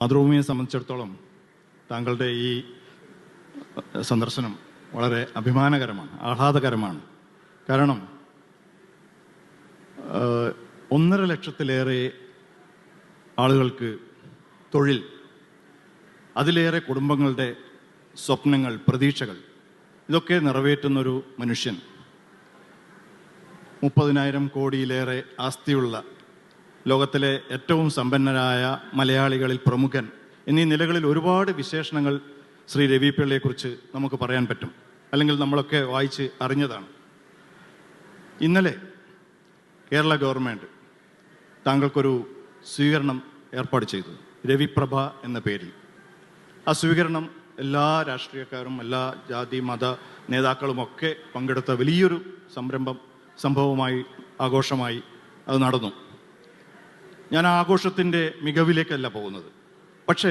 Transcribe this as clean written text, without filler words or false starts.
മാതൃഭൂമിയെ സംബന്ധിച്ചിടത്തോളം താങ്കളുടെ ഈ സന്ദർശനം വളരെ അഭിമാനകരമാണ്, ആഹ്ലാദകരമാണ്. കാരണം 1.5 ലക്ഷത്തിലേറെ ആളുകൾക്ക് തൊഴിൽ, അതിലേറെ കുടുംബങ്ങളുടെ സ്വപ്നങ്ങൾ, പ്രതീക്ഷകൾ, ഇതൊക്കെ നിറവേറ്റുന്നൊരു മനുഷ്യൻ, 30,000 കോടിയിലേറെ ആസ്തിയുള്ള ലോകത്തിലെ ഏറ്റവും സമ്പന്നരായ മലയാളികളിൽ പ്രമുഖൻ എന്നീ നിലകളിൽ ഒരുപാട് വിശേഷണങ്ങൾ ശ്രീ രവി പിള്ളയെക്കുറിച്ച് നമുക്ക് പറയാൻ പറ്റും, അല്ലെങ്കിൽ നമ്മളൊക്കെ വായിച്ച് അറിഞ്ഞതാണ്. ഇന്നലെ കേരള ഗവൺമെൻറ് താങ്കൾക്കൊരു സ്വീകരണം ഏർപ്പാട് ചെയ്തു, രവിപ്രഭ എന്ന പേരിൽ. ആ സ്വീകരണം എല്ലാ രാഷ്ട്രീയക്കാരും, എല്ലാ ജാതി മത നേതാക്കളുമൊക്കെ പങ്കെടുത്ത വലിയൊരു സംഭവമായി, ആഘോഷമായി അത് നടന്നു. ഞാൻ ആ ആഘോഷത്തിൻ്റെ മികവിലേക്കല്ല പോകുന്നത്. പക്ഷേ